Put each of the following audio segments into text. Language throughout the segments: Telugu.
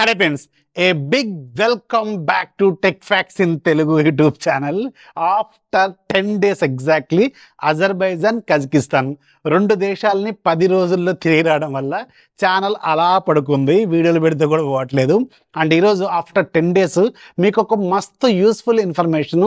Hello friends, a big welcome back to Tech Facts in Telugu YouTube channel. After 10 days exactly, Azerbaijan Kazakhstan రెండు దేశాలని 10 రోజుల్లో తిరిగి రావడం వల్ల ఛానల్ అలా పడుకుంది, వీడియోలు పెడితే కూడా పోవట్లేదు. అండ్ ఈరోజు ఆఫ్టర్ 10 డేస్ మీకు ఒక మస్తు useful information,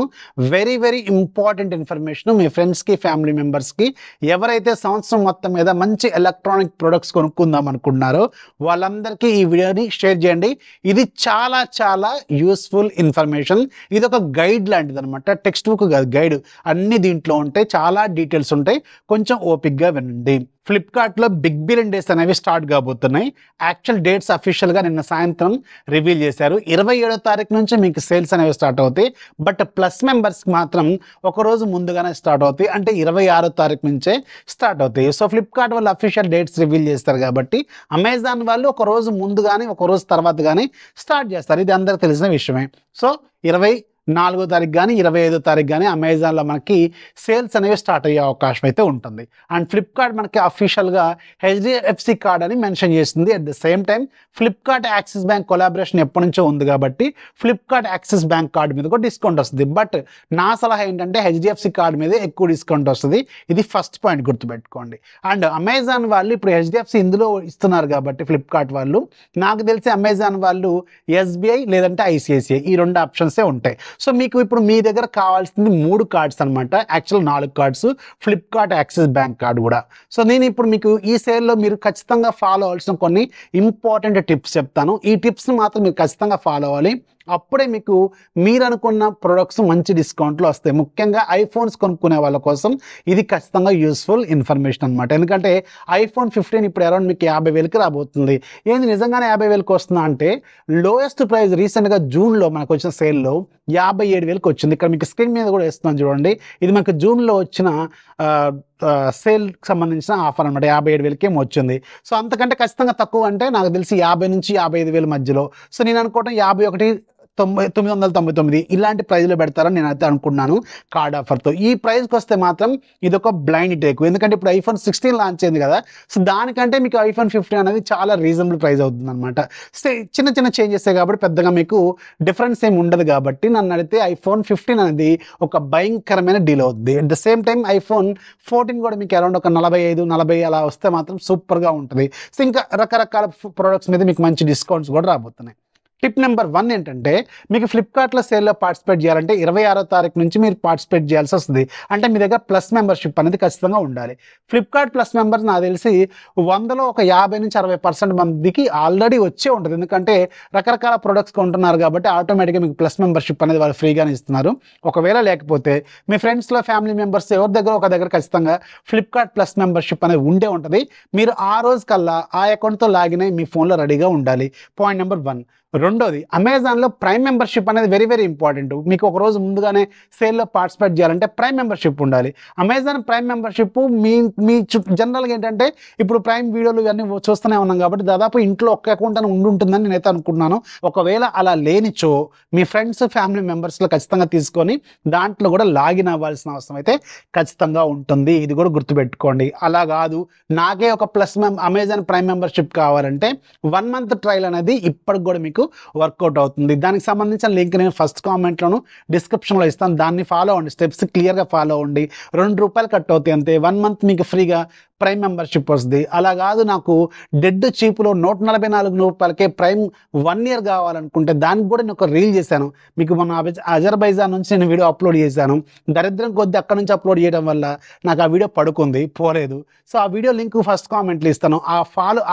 very important information మీ ఫ్రెండ్స్కి ఫ్యామిలీ మెంబర్స్కి ఎవరైతే సంవత్సరం మొత్తం మీద మంచి ఎలక్ట్రానిక్ ప్రొడక్ట్స్ కొనుక్కుందాం అనుకుంటున్నారో వాళ్ళందరికీ ఈ వీడియోని షేర్ చేయండి. ఇది చాలా యూస్ఫుల్ ఇన్ఫర్మేషన్. ఇది ఒక గైడ్ లాంటిది అనమాట, టెక్స్ట్ బుక్ కాదు, గైడ్. అన్ని దీంట్లో ఉంటాయి, చాలా డీటెయిల్స్ ఉంటాయి, కొంచెం ఓపిక్గా వినండి. ఫ్లిప్కార్ట్లో బిగ్ బిలియన్ డేస్ అనేవి స్టార్ట్ కాబోతున్నాయి. యాక్చువల్ డేట్స్ అఫీషియల్గా నిన్న సాయంత్రం రివీల్ చేశారు. 27వ తారీఖు నుంచి మీకు సేల్స్ అనేవి స్టార్ట్ అవుతాయి. బట్ ప్లస్ మెంబర్స్కి మాత్రం ఒక రోజు ముందుగానే స్టార్ట్ అవుతాయి, అంటే 26వ తారీఖు నుంచే స్టార్ట్ అవుతాయి. సో ఫ్లిప్కార్ట్ వాళ్ళు అఫీషియల్ డేట్స్ రివీల్ చేస్తారు కాబట్టి అమెజాన్ వాళ్ళు ఒక రోజు ముందు కానీ ఒక రోజు తర్వాత కానీ స్టార్ట్ చేస్తారు. ఇది అందరికీ తెలిసిన విషయమే. సో 24వ తారీఖు కానీ 25వ తారీఖు కానీ అమెజాన్లో మనకి సేల్స్ అనేవి స్టార్ట్ అయ్యే అవకాశం అయితే ఉంటుంది. అండ్ ఫ్లిప్కార్ట్ మనకి అఫీషియల్గా హెచ్డిఎఫ్సి కార్డ్ అని మెన్షన్ చేస్తుంది. At the same time Flipkart axis bank collaboration ఎప్పటి నుంచో ఉంది కాబట్టి ఫ్లిప్కార్ట్ యాక్సిస్ బ్యాంక్ కార్డు మీద కూడా డిస్కౌంట్ వస్తుంది. బట్ నా సలహా ఏంటంటే హెచ్డిఎఫ్సి కార్డు మీద ఎక్కువ డిస్కౌంట్ వస్తుంది. ఇది ఫస్ట్ పాయింట్ గుర్తుపెట్టుకోండి. అండ్ అమెజాన్ వాళ్ళు ఇప్పుడు హెచ్డిఎఫ్సి ఇందులో ఇస్తున్నారు కాబట్టి ఫ్లిప్కార్ట్ వాళ్ళు, నాకు తెలిసి అమెజాన్ వాళ్ళు ఎస్బీఐ లేదంటే ఐసిఐసిఐ ఈ రెండు ఆప్షన్సే ఉంటాయి. సో మీకు ఇప్పుడు మీ దగ్గర కావాల్సింది 3 కార్డ్స్ అనమాట, actual 4 cards, Flipkart axis bank card కూడా. సో నేను ఇప్పుడు మీకు ఈ సేల్లో మీరు ఖచ్చితంగా ఫాలో అవ్వాల్సిన కొన్ని ఇంపార్టెంట్ టిప్స్ చెప్తాను. ఈ టిప్స్ని మాత్రం మీరు ఖచ్చితంగా ఫాలో అవ్వాలి. అప్పుడే మీకు మీరు అనుకున్న ప్రొడక్ట్స్ మంచి డిస్కౌంట్లో వస్తాయి. ముఖ్యంగా ఐఫోన్స్ కొనుక్కునే వాళ్ళ కోసం ఇది ఖచ్చితంగా యూస్ఫుల్ ఇన్ఫర్మేషన్ అనమాట. ఎందుకంటే ఐఫోన్ 15 ఇప్పుడు అరౌండ్ మీకు 50,000కి రాబోతుంది. ఏంది నిజంగానే 50,000కి వస్తుందా అంటే లోయెస్ట్ ప్రైస్ రీసెంట్గా జూన్లో మనకు వచ్చిన సేల్లో 57,000కి వచ్చింది. ఇక్కడ మీకు స్క్రీన్ మీద కూడా వేస్తున్నాను చూడండి. ఇది మనకు జూన్లో వచ్చిన సేల్కి సంబంధించిన ఆఫర్ అనమాట. 57,000కి ఏమో వచ్చింది. సో అంతకంటే ఖచ్చితంగా తక్కువ అంటే నాకు తెలిసి 50 నుంచి 55,000 మధ్యలో. సో నేను అనుకోవటం 51,999 ఇలాంటి ప్రైజ్లో పెడతారని నేనైతే అనుకున్నాను కార్డ్ ఆఫర్తో. ఈ ప్రైస్కి వస్తే మాత్రం ఇది ఒక బ్లైండ్ టేక్. ఎందుకంటే ఇప్పుడు ఐఫోన్ 16 లాంచ్ అయింది కదా, సో దానికంటే మీకు ఐఫోన్ 15 అనేది చాలా రీజనబుల్ ప్రైస్ అవుతుంది అనమాట. సో చిన్న చేంజెస్ కాబట్టి పెద్దగా మీకు డిఫరెన్స్ ఏమి ఉండదు. కాబట్టి నన్ను అడిగితే ఐఫోన్ 15 అనేది ఒక భయంకరమైన డీల్ అవుతుంది. At the same time iPhone 14 కూడా మీకు అరౌండ్ ఒక 45-40 అలా వస్తే మాత్రం సూపర్గా ఉంటుంది. సో ఇంకా రకరకాల ప్రొడక్ట్స్ మీద మీకు మంచి డిస్కౌంట్స్ కూడా రాబోతున్నాయి. టిప్ నెంబర్ 1 ఏంటంటే మీకు ఫ్లిప్కార్ట్లో సేల్లో పార్టిసిపేట్ చేయాలంటే 26వ తారీఖు నుంచి మీరు పార్టిసిపేట్ చేయాల్సి వస్తుంది. అంటే మీ దగ్గర ప్లస్ మెంబర్షిప్ అనేది ఖచ్చితంగా ఉండాలి. ఫ్లిప్కార్ట్ ప్లస్ మెంబర్స్ నాకు తెలిసి 100లో ఒక 50 నుంచి 60% మందికి ఆల్రెడీ వచ్చే ఉంటుంది. ఎందుకంటే రకరకాల ప్రొడక్ట్స్ కొంటున్నారు కాబట్టి ఆటోమేటిక్గా మీకు ప్లస్ మెంబర్షిప్ అనేది వాళ్ళు ఫ్రీగానే ఇస్తున్నారు. ఒకవేళ లేకపోతే మీ ఫ్రెండ్స్లో ఫ్యామిలీ మెంబర్స్ ఎవరి దగ్గర ఒక దగ్గర ఖచ్చితంగా ఫ్లిప్కార్ట్ ప్లస్ మెంబర్షిప్ అనేది ఉండే ఉంటుంది. మీరు ఆ రోజు కల్లా ఆ అకౌంట్తో లాగిన్ అయ్యి మీ ఫోన్లో రెడీగా ఉండాలి. Point number 1. రెండోది, అమెజాన్లో ప్రైమ్ మెంబర్షిప్ అనేది వెరీ ఇంపార్టెంట్. మీకు ఒక రోజు ముందుగానే సేల్లో పార్టిసిపేట్ చేయాలంటే ప్రైమ్ మెంబర్షిప్ ఉండాలి. అమెజాన్ ప్రైమ్ మెంబర్షిప్ మీ జనరల్గా ఏంటంటే ఇప్పుడు ప్రైమ్ వీడియోలు ఇవన్నీ చూస్తూనే ఉన్నాం కాబట్టి దాదాపు ఇంట్లో ఒక్క అకౌంట్ అని ఉంటుందని నేనైతే అనుకుంటున్నాను. ఒకవేళ అలా లేనిచో మీ ఫ్రెండ్స్ ఫ్యామిలీ మెంబర్స్లో ఖచ్చితంగా తీసుకొని దాంట్లో కూడా లాగిన్ అవ్వాల్సిన అవసరం అయితే ఖచ్చితంగా ఉంటుంది. ఇది కూడా గుర్తుపెట్టుకోండి. అలా కాదు నాకే ఒక అమెజాన్ ప్రైమ్ మెంబర్షిప్ కావాలంటే 1 మంత్ ట్రయల్ అనేది ఇప్పటికి కూడా మీకు వర్కౌట్ అవుతుంది. దానికి సంబంధించిన లింక్ నేను ఫస్ట్ కామెంట్లోను డిస్క్రిప్షన్లో ఇస్తాను. దాన్ని ఫాలో అవ్వండి, స్టెప్స్ క్లియర్గా ఫాలో అవ్వండి. ₹2 కట్ అవుతాయి అంతే. 1 మంత్ మీకు ఫ్రీగా ప్రైమ్ మెంబర్షిప్ వస్తుంది. అలా కాదు నాకు డెడ్ చీప్లో ₹144కే ప్రైమ్ 1 ఇయర్ కావాలనుకుంటే దానికి కూడా నేను ఒక రీల్ చేశాను. మీకు మన అజర్బైజాన్ నుంచి నేను వీడియో అప్లోడ్ చేశాను. దరిద్రం కొద్ది అక్కడ నుంచి అప్లోడ్ చేయడం వల్ల నాకు ఆ వీడియో పడుకుంది, పోలేదు. సో ఆ వీడియో లింక్ ఫస్ట్ కామెంట్లో ఇస్తాను.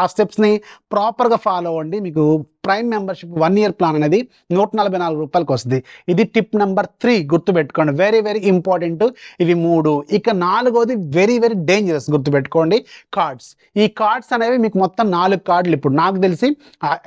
ఆ స్టెప్స్ని ప్రాపర్గా ఫాలో అవ్వండి. మీకు ప్రైమ్ మెంబర్షిప్ 1 ఇయర్ ప్లాన్ అనేది ₹144కి వస్తుంది. ఇది టిప్ నెంబర్ 3 గుర్తుపెట్టుకోండి. వెరీ ఇంపార్టెంట్ ఇవి 3. ఇక 4వది వెరీ డేంజరస్ గుర్తుపెట్టుకోండి, కార్డ్స్. ఈ కార్డ్స్ అనేవి మీకు మొత్తం 4 కార్డులు ఇప్పుడు నాకు తెలిసి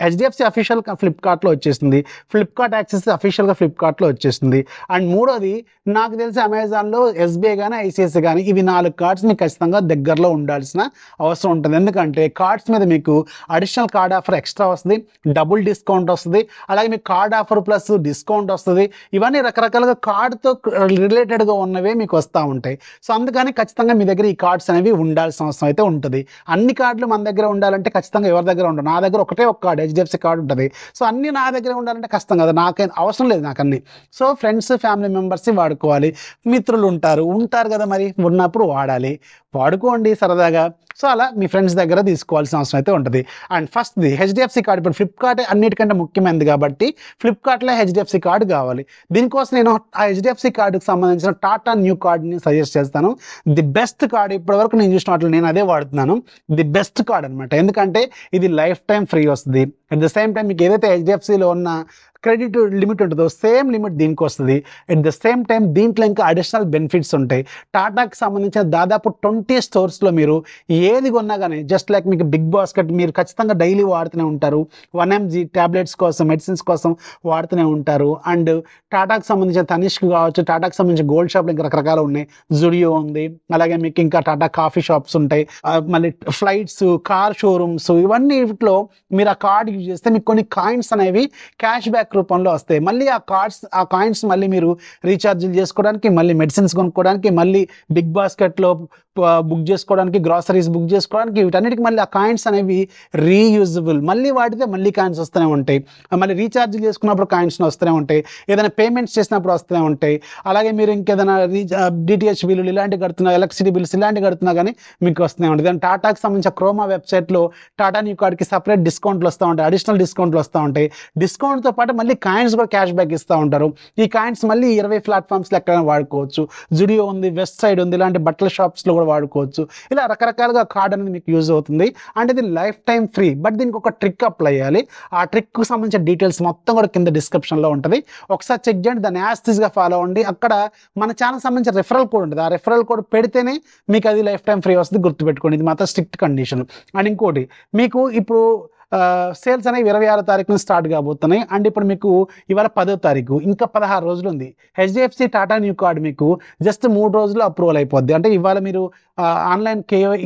హెచ్డిఎఫ్సి అఫీషియల్ ఫ్లిప్కార్ట్లో వచ్చేస్తుంది, ఫ్లిప్కార్ట్ యాక్సెస్ అఫీషియల్గా ఫ్లిప్కార్ట్లో వచ్చేస్తుంది. అండ్ 3వది నాకు తెలిసి అమెజాన్లో ఎస్బీఐ కానీ ఐసిఐసిఐ కానీ ఇవి 4 కార్డ్స్ మీకు ఖచ్చితంగా దగ్గరలో ఉండాల్సిన అవసరం ఉంటుంది. ఎందుకంటే కార్డ్స్ మీద మీకు అడిషనల్ కార్డ్ ఆఫర్ ఎక్స్ట్రా వస్తుంది, డబుల్ డిస్కౌంట్ వస్తుంది, అలాగే మీకు కార్డ్ ఆఫర్ ప్లస్ డిస్కౌంట్ వస్తుంది. ఇవన్నీ రకరకాలుగా కార్డ్తో రిలేటెడ్గా ఉన్నవే మీకు వస్తూ ఉంటాయి. సో అందుకని ఖచ్చితంగా మీ దగ్గర ఈ కార్డ్స్ అనేవి ఉండాల్సిన చేసుకోవాల్సిన అవసరం అయితే ఉంటుంది. అన్ని కార్డులు మన దగ్గర ఉండాలంటే ఖచ్చితంగా ఎవరి దగ్గర ఉండవు. నా దగ్గర ఒకటే ఒక కార్డు హెచ్డిఎఫ్సి కార్డు ఉంటుంది. సో అన్నీ నా దగ్గర ఉండాలంటే కష్టం కదా, నాకే అవసరం లేదు నాకు అన్ని. సో ఫ్రెండ్స్ ఫ్యామిలీ మెంబర్స్ వాడుకోవాలి, మిత్రులు ఉంటారు కదా, మరి ఉన్నప్పుడు వాడాలి, వాడుకోండి సరదాగా. సో అలా మీ ఫ్రెండ్స్ దగ్గర తీసుకోవాల్సిన అవసరం అయితే ఉంటుంది. అండ్ ఫస్ట్ది హెచ్డిఎఫ్సి కార్డు. ఇప్పుడు ఫ్లిప్కార్ట్ అన్నిటికంటే ముఖ్యమైనది కాబట్టి ఫ్లిప్కార్ట్లో హెచ్డిఎఫ్సి కార్డు కావాలి. దీనికోసం నేను ఆ హెచ్డిఎఫ్సి కార్డుకి సంబంధించిన టాటా న్యూ కార్డుని సజెస్ట్ చేస్తాను. ది బెస్ట్ కార్డు ఇప్పటివరకు నేను చూసిన వాటిలో నేను అదే వాడుతున్నాను. ది బెస్ట్ కార్డ్ అనమాట. ఎందుకంటే ఇది లైఫ్ టైం ఫ్రీ వస్తుంది. అట్ ద సేమ్ టైం మీకు ఏదైతే హెచ్డిఎఫ్సిలో ఉన్న క్రెడిట్ లిమిట్ ఉంటుందో సేమ్ లిమిట్ దీనికి వస్తుంది. అట్ ద సేమ్ టైం దీంట్లో ఇంకా అడిషనల్ బెనిఫిట్స్ ఉంటాయి. టాటాకి సంబంధించిన దాదాపు 20 స్టోర్స్లో మీరు ఏది కొన్నా కానీ, జస్ట్ లైక్ మీకు బిగ్ బాస్కెట్ మీరు ఖచ్చితంగా డైలీ వాడుతూనే ఉంటారు. 1mg ట్యాబ్లెట్స్ కోసం, మెడిసిన్స్ కోసం వాడుతూనే ఉంటారు. అండ్ టాటాకి సంబంధించిన తనిష్క్ కావచ్చు, టాటాకి సంబంధించిన గోల్డ్ షాప్లు ఇంకా రకరకాలు ఉన్నాయి. జుడియో ఉంది, అలాగే మీకు ఇంకా టాటా కాఫీ షాప్స్ ఉంటాయి, మళ్ళీ ఫ్లైట్స్, కార్ షోరూమ్స్, ఇవన్నీ వీటిలో మీరు ఆ కార్డ్ యూజ్ చేస్తే మీకు కొన్ని కాయిన్స్ అనేవి క్యాష్ బ్యాక్ రూపంలో వస్తాయి. మళ్ళీ ఆ కాయిన్స్ మళ్ళీ మీరు రీఛార్జ్లు చేసుకోవడానికి, మళ్ళీ మెడిసిన్స్ కొనుక్కోవడానికి, మళ్ళీ బిగ్ బాస్కెట్లో బుక్ చేసుకోవడానికి, గ్రాసరీస్ బుక్ చేసుకోవడానికి, వీటన్నిటికి మళ్ళీ ఆ కాయిన్స్ అనేవి రీయూజబుల్. మళ్ళీ వాడితే మళ్ళీ కాయిన్స్ వస్తూనే ఉంటాయి. మళ్ళీ రీఛార్జ్ చేసుకున్నప్పుడు కాయిన్స్ వస్తూనే ఉంటాయి. ఏదైనా పేమెంట్స్ చేసినప్పుడు వస్తూనే ఉంటాయి. అలాగే మీరు ఇంకేదైనా డిటిహెచ్ బిల్లులు ఇలాంటివి కడుతున్నా, ఎలక్ట్రిసిటీ బిల్స్ ఇలాంటివి కడుతున్నా కానీ మీకు వస్తూనే ఉంటాయి. దాని టాటాకి సంబంధించిన క్రోమా వెబ్సైట్లో టాటా న్యూ కార్డ్కి సపరేట్ డిస్కౌంట్లు వస్తూ ఉంటాయి, అడిషనల్ డిస్కౌంట్లు వస్తూ ఉంటాయి. డిస్కౌంట్తో పాటు మళ్ళీ కాయిన్స్ కూడా క్యాష్ బ్యాక్ ఇస్తూ ఉంటారు. ఈ కాయిన్స్ మళ్ళీ 20 ప్లాట్ఫామ్స్లో ఎక్కడైనా వాడుకోవచ్చు. జుడియో ఉంది, వెస్ట్ సైడ్ ఉంది, ఇలాంటి బట్టల షాప్స్లో కూడా వాడుకోవచ్చు. ఇలా రకరకాలుగా కార్డ్ అనేది మీకు యూజ్ అవుతుంది. అంటే ఇది లైఫ్ టైం ఫ్రీ. బట్ దీనికి ఒక ట్రిక్ అప్లై చేయాలి. ఆ ట్రిక్కు సంబంధించిన డీటెయిల్స్ మొత్తం కూడా కింద డిస్క్రిప్షన్లో ఉంటుంది. ఒకసారి చెక్ చేయండి, దాన్ని యాస్టీస్గా ఫాలో అవ్వండి. అక్కడ మన ఛానల్ సంబంధించిన రెఫరల్ కోడ్ ఉంటుంది. ఆ రెఫరల్ కోడ్ పెడితేనే మీకు అది లైఫ్ టైం ఫ్రీ వస్తుంది. గుర్తుపెట్టుకోండి, ఇది మాత్రం స్ట్రిక్ట్ కండిషన్. అండ్ ఇంకోటి, మీకు ఇప్పుడు సేల్స్ అనేవి 26వ తారీఖున స్టార్ట్ కాబోతున్నాయి. అండ్ ఇప్పుడు మీకు ఇవాళ 10వ తారీఖు, ఇంకా 16 రోజులు ఉంది. హెచ్డిఎఫ్సి టాటా న్యూ కార్డ్ మీకు జస్ట్ 3 రోజుల్లో అప్రూవల్ అయిపోద్ది. అంటే ఇవాళ మీరు ఆన్లైన్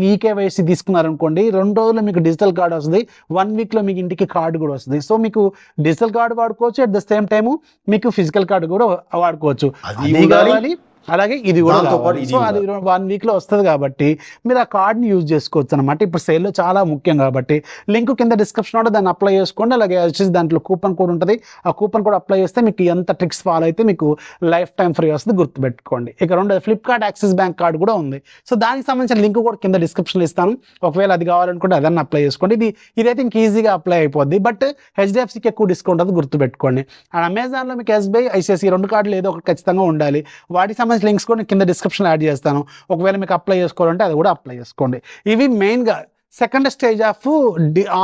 ఈకేవైసీ తీసుకున్నారనుకోండి, 2 రోజుల్లో మీకు డిజిటల్ కార్డ్ వస్తుంది. 1 వీక్లో మీకు ఇంటికి కార్డు కూడా వస్తుంది. సో మీకు డిజిటల్ కార్డు వాడుకోవచ్చు, అట్ ద సేమ్ టైము మీకు ఫిజికల్ కార్డు కూడా వాడుకోవచ్చు. అది కావాలి, అలాగే ఇది కూడా కావాలి. సో అది 1 వీక్లో వస్తుంది కాబట్టి మీరు ఆ కార్డ్ని యూజ్ చేసుకోవచ్చు అనమాట. ఇప్పుడు సేల్లో చాలా ముఖ్యం కాబట్టి లింక్ కింద డిస్క్రిప్షన్ ఉంటే దాన్ని అప్లై చేసుకోండి. అలాగే వచ్చేసి దాంట్లో కూపన్ కోడ్ ఉంటుంది. ఆ కూపన్ కోడ్ అప్లై చేస్తే మీకు ఎంత ట్రిక్స్ ఫాలో అయితే మీకు లైఫ్ టైం ఫ్రీ వస్తుంది. గుర్తుపెట్టుకోండి. ఇక 2 ఫ్లిప్కార్ట్ యాక్సిస్ బ్యాంక్ కార్డు కూడా ఉంది. సో దానికి సంబంధించిన లింక్ కూడా కింద డిస్క్రిప్షన్లో ఇస్తాను. ఒకవేళ అది కావాలనుకుంటే అదన్నీ అప్లై చేసుకోండి. ఇదైతే ఇంక ఈజీగా అప్లై అయిపోద్ది. బట్ హెచ్డిఎఫ్సికి ఎక్కువ డిస్కౌంట్ అది గుర్తుపెట్టుకోండి. అండ్ అమెజాన్లో మీకు ఎస్బీఐ, ఐసిఐసిఐ 2 కార్డులు ఏదో ఒకటి ఖచ్చితంగా ఉండాలి. వాటికి సంబంధించిన లింక్స్ కూడా కింద డిస్క్రిప్షన్ యాడ్ చేస్తాను. ఒకవేళ మీకు అప్లై చేసుకోవాలంటే అది కూడా అప్లై చేసుకోండి. ఇవి మెయిన్గా సెకండ్ స్టేజ్ ఆఫ్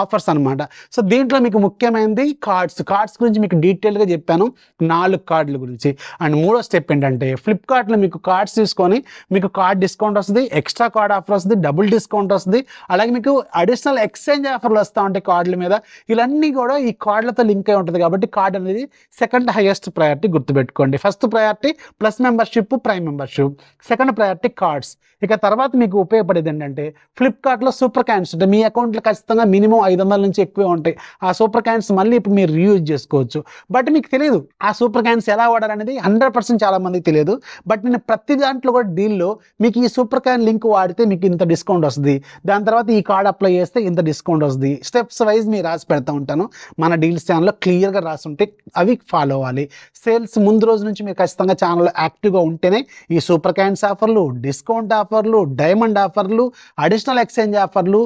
ఆఫర్స్ అనమాట. సో దీంట్లో మీకు ముఖ్యమైనది కార్డ్స్ గురించి మీకు డీటెయిల్గా చెప్పాను, 4 కార్డుల గురించి. అండ్ 3వ స్టెప్ ఏంటంటే ఫ్లిప్కార్ట్లో మీకు కార్డ్స్ తీసుకొని మీకు కార్డ్ డిస్కౌంట్ వస్తుంది, ఎక్స్ట్రా కార్డ్ ఆఫర్ వస్తుంది, డబుల్ డిస్కౌంట్ వస్తుంది, అలాగే మీకు అడిషనల్ ఎక్స్చేంజ్ ఆఫర్లు వస్తూ ఉంటాయి కార్డుల మీద. ఇవన్నీ కూడా ఈ కార్డులతో లింక్ అయి ఉంటుంది కాబట్టి కార్డ్ అనేది సెకండ్ హైయెస్ట్ ప్రయారిటీ. గుర్తుపెట్టుకోండి. First priority plus membership, prime membership. Second priority cards. ఇక తర్వాత మీకు ఉపయోగపడేది ఏంటంటే ఫ్లిప్కార్ట్లో సూపర్ కాయిన్స్ ఉంటాయి. మీ అకౌంట్లో ఖచ్చితంగా మినిమం 500 నుంచి ఎక్కువే ఉంటాయి. ఆ సూపర్ కాయిన్స్ మళ్ళీ ఇప్పుడు మీరు రీయూజ్ చేసుకోవచ్చు. బట్ మీకు తెలియదు ఆ సూపర్ కాయిన్స్ ఎలా వాడాలనేది 100% చాలా మందికి తెలియదు. బట్ నేను ప్రతి దాంట్లో కూడా డీల్లో మీకు ఈ సూపర్ కాయిన్ లింక్ వాడితే మీకు ఇంత డిస్కౌంట్ వస్తుంది, దాని తర్వాత ఈ కార్డ్ అప్లై చేస్తే ఇంత డిస్కౌంట్ వస్తుంది, స్టెప్స్ వైజ్ మీరు రాసి పెడతా ఉంటాను. మన డీల్స్ ఛానల్లో క్లియర్గా రాసి ఉంటే అవి ఫాలో అవ్వాలి. సేల్స్ ముందు రోజు నుంచి మీరు ఖచ్చితంగా ఛానల్లో యాక్టివ్గా ఉంటేనే ఈ సూపర్ కాయిన్స్ ఆఫర్లు, డిస్కౌంట్ ఆఫర్లు, డైమండ్ ఆఫర్లు, అడిషనల్ ఎక్స్చేంజ్ ఆఫర్లు,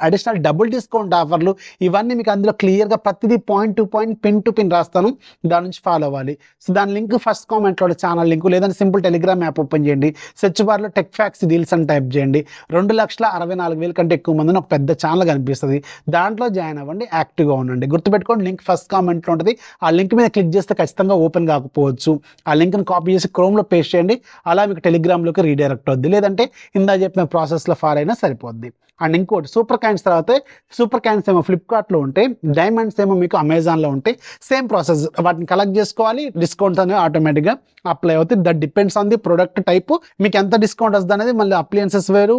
అడిషనల్ డబుల్ డిస్కౌంట్ ఆఫర్లు, ఇవన్నీ మీకు అందులో క్లియర్గా ప్రతిదీ point to point, pin to pin రాస్తాను. దాని నుంచి ఫాలో అవ్వాలి. సో దాని లింక్ ఫస్ట్ కామెంట్లో ఛానల్ లింక్, లేదంటే సింపుల్ టెలిగ్రామ్ యాప్ ఓపెన్ చేయండి. సెర్చ్ బార్లో టెక్ ఫ్యాక్స్ డీల్స్ అని టైప్ చేయండి. 2,64,000 కంటే ఎక్కువ మందిని ఒక పెద్ద ఛానల్ కనిపిస్తుంది. దాంట్లో జాయిన్ అవ్వండి, యాక్టివ్గా ఉండండి. గుర్తుపెట్టుకోండి, లింక్ ఫస్ట్ కామెంట్లో ఉంటుంది. ఆ లింక్ మీద క్లిక్ చేస్తే ఖచ్చితంగా ఓపెన్ కాకపోవచ్చు. ఆ లింక్ని కాపీ చేసి క్రోమ్లో పేస్ట్ చేయండి. అలా మీకు టెలిగ్రామ్లోకి రీడైరెక్ట్ అవుద్ది. లేదంటే ఇందా చెప్పిన ప్రాసెస్లో ఫాలో అయినా సరిపోద్ది. అండ్ ఇంకోటి సూపర్ కాయిన్స్ తర్వాత సూపర్ కాయిన్స్ ఏమో ఫ్లిప్కార్ట్లో ఉంటే, డైమండ్స్ ఏమో మీకు అమెజాన్లో ఉంటాయి. సేమ్ ప్రాసెస్, వాటిని కలెక్ట్ చేసుకోవాలి, డిస్కౌంట్స్ అనేవి ఆటోమేటిక్గా అప్లై అవుతాయి. That depends on the product type, మీకు ఎంత డిస్కౌంట్ వస్తుంది అనేది. మళ్ళీ అప్లయన్సెస్ వేరు,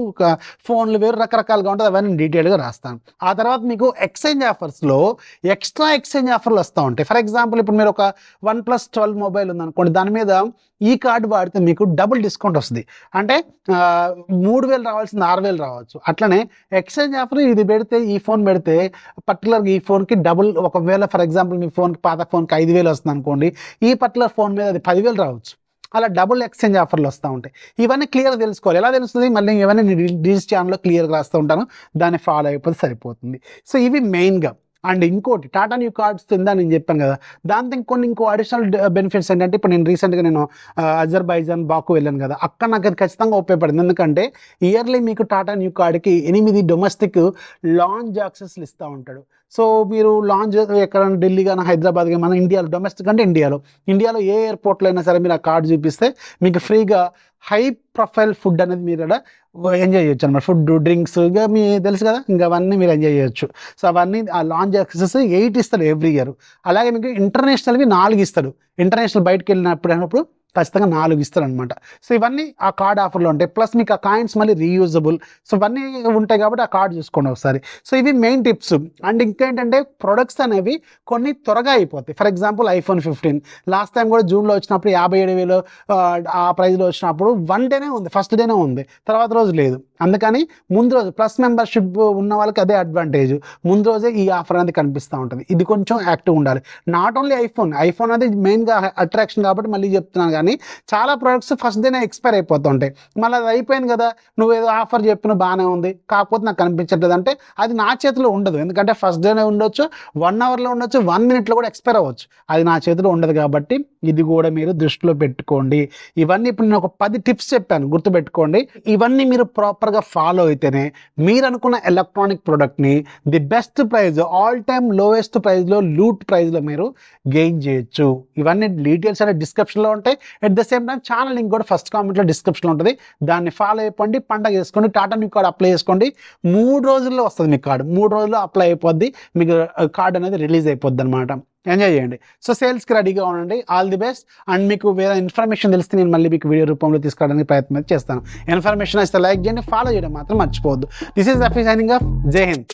ఫోన్లు వేరు, రకరకాలుగా ఉంటుంది. అవన్నీ డీటెయిల్గా రాస్తాను. ఆ తర్వాత మీకు ఎక్స్చేంజ్ ఆఫర్స్లో ఎక్స్ట్రా ఎక్స్చేంజ్ ఆఫర్లు వస్తూ ఉంటాయి. ఫర్ ఎగ్జాంపుల్ ఇప్పుడు మీరు ఒక OnePlus 12 మొబైల్ ఉందనుకోండి, దాని మీద ఈ కార్డు వాడితే మీకు డబుల్ డిస్కౌంట్ వస్తుంది. అంటే 3,000 రావాల్సింది 6,000 రావచ్చు. అట్లనే ఎక్స్చేంజ్ ఆఫర్ ఇది పెడితే, ఈ ఫోన్ పెడితే పర్టికులర్గా ఈ ఫోన్కి డబుల్, ఒకవేళ ఫర్ ఎగ్జాంపుల్ మీ ఫోన్కి పాత ఫోన్కి 5,000 వస్తుంది అనుకోండి, ఈ పర్టికులర్ ఫోన్ మీద అది 10,000 రావచ్చు. అలా డబుల్ ఎక్స్చేంజ్ ఆఫర్లు వస్తూ ఉంటాయి. ఇవన్నీ క్లియర్గా తెలుసుకోవాలి. ఎలా తెలుస్తుంది? మళ్ళీ ఇవన్నీ నేను డిజిటల్ ఛానల్లో క్లియర్గా రాస్తూ ఉంటాను, దాన్ని ఫాలో అయిపోతే సరిపోతుంది. సో ఇవి మెయిన్గా. అండ్ ఇంకోటి టాటా న్యూ కార్డ్స్ కింద నేను చెప్పాను కదా, దాంతో ఇంకో అడిషనల్ బెనిఫిట్స్ ఏంటంటే, ఇప్పుడు నేను రీసెంట్గా అజర్బైజాన్ బాకు వెళ్ళాను కదా, అక్కడ నాకు అది ఖచ్చితంగా ఉపయోగపడింది. ఎందుకంటే ఇయర్లీ మీకు టాటా న్యూ కార్డ్కి 8 డొమెస్టిక్ లాంజ్ యాక్సెస్లు ఇస్తూ ఉంటాడు. సో మీరు లాంజ్ ఎక్కడ ఢిల్లీ కానీ హైదరాబాద్ కానీ, మన ఇండియాలో డొమెస్టిక్ అంటే ఇండియాలో ఏ ఎయిర్పోర్ట్లో అయినా సరే మీరు ఆ కార్డు చూపిస్తే మీకు ఫ్రీగా హై ప్రొఫైల్ ఫుడ్ అనేది మీరు ఇక్కడ ఎంజాయ్ చేయొచ్చు అనమాట. ఫుడ్, డ్రింక్స్, ఇక మీ తెలుసు కదా, ఇంకా అవన్నీ మీరు ఎంజాయ్ చేయొచ్చు. సో అవన్నీ ఆ లాంజ్ యాక్సెస్ 8 ఇస్తాడు ఎవ్రీ ఇయర్. అలాగే మీకు ఇంటర్నేషనల్వి 4 ఇస్తాడు. ఇంటర్నేషనల్ బయటకు వెళ్ళినప్పుడు ఖచ్చితంగా 4 ఇస్తారు అనమాట. సో ఇవన్నీ ఆ కార్డ్ ఆఫర్లో ఉంటాయి. ప్లస్ మీకు ఆ కాయిన్స్ మళ్ళీ రీయూజబుల్. సో ఇవన్నీ ఉంటాయి కాబట్టి ఆ కార్డ్ చూసుకోండి ఒకసారి. సో ఇవి మెయిన్ టిప్స్. అండ్ ఇంకేంటంటే ప్రొడక్ట్స్ అనేవి కొన్ని త్వరగా అయిపోతాయి. For example iPhone 15 last time కూడా జూన్లో వచ్చినప్పుడు 57,000 ఆ ప్రైస్లో వచ్చినప్పుడు 1 డేనే ఉంది, ఫస్ట్ డేనే ఉంది, తర్వాత రోజు లేదు. అందుకని ముందు రోజు ప్లస్ మెంబర్షిప్ ఉన్న వాళ్ళకి అదే అడ్వాంటేజ్, ముందు రోజే ఈ ఆఫర్ అనేది కనిపిస్తూ ఉంటుంది. ఇది కొంచెం యాక్టివ్ ఉండాలి. నాట్ ఓన్లీ ఐఫోన్ అనేది మెయిన్గా అట్రాక్షన్ కాబట్టి మళ్ళీ చెప్తున్నాను. కానీ చాలా ప్రొడక్ట్స్ ఫస్ట్ డేనే ఎక్స్పైర్ అయిపోతుంటాయి. మళ్ళీ అది అయిపోయింది కదా, నువ్వు ఏదో ఆఫర్ చెప్పిన బాగానే ఉంది, కాకపోతే నాకు కనిపించట్లేదు అంటే అది నా చేతిలో ఉండదు. ఎందుకంటే ఫస్ట్ డేనే ఉండొచ్చు, 1 అవర్లో ఉండొచ్చు, 1 మినిట్లో కూడా ఎక్స్పైర్ అవ్వచ్చు. అది నా చేతిలో ఉండదు. కాబట్టి ఇది కూడా మీరు దృష్టిలో పెట్టుకోండి. ఇవన్నీ ఇప్పుడు నేను ఒక 10 టిప్స్ చెప్పాను, గుర్తుపెట్టుకోండి. ఇవన్నీ మీరు ప్రాపర్గా ఫాలో అయితేనే మీరు అనుకున్న ఎలక్ట్రానిక్ ప్రోడక్ట్ని the best price, all time lowest ప్రైస్లో, లూట్ ప్రైస్లో మీరు గెయిన్ చేయొచ్చు. ఇవన్నీ డీటెయిల్స్ అనేది డిస్క్రిప్షన్లో ఉంటాయి. At the same time channel link కూడా ఫస్ట్ కామెంట్లో డిస్క్రిప్షన్లో ఉంటుంది. దాన్ని ఫాలో అయిపోండి, పండగ చేసుకోండి, టాటా న్యూ కార్డ్ అప్లై చేసుకోండి. 3 రోజుల్లో వస్తుంది మీకు కార్డు. 3 రోజుల్లో అప్లై అయిపోద్ది, మీకు కార్డ్ అనేది రిలీజ్ అయిపోద్ది అనమాట. ఎంజాయ్ చేయండి. సో సేల్స్కి రెడీగా ఉండండి. All the best. అండ్ మీకు వేరే ఇన్ఫర్మేషన్ తెలిస్తే నేను మళ్ళీ మీకు వీడియో రూపంలో తీసుకురావడానికి ప్రయత్నం చేస్తాను. ఇన్ఫర్మేషన్ అయితే లైక్ చేయండి, ఫాలో చేయడం మాత్రం మర్చిపోవద్దు. This is Rafi signing off. జై హింద్.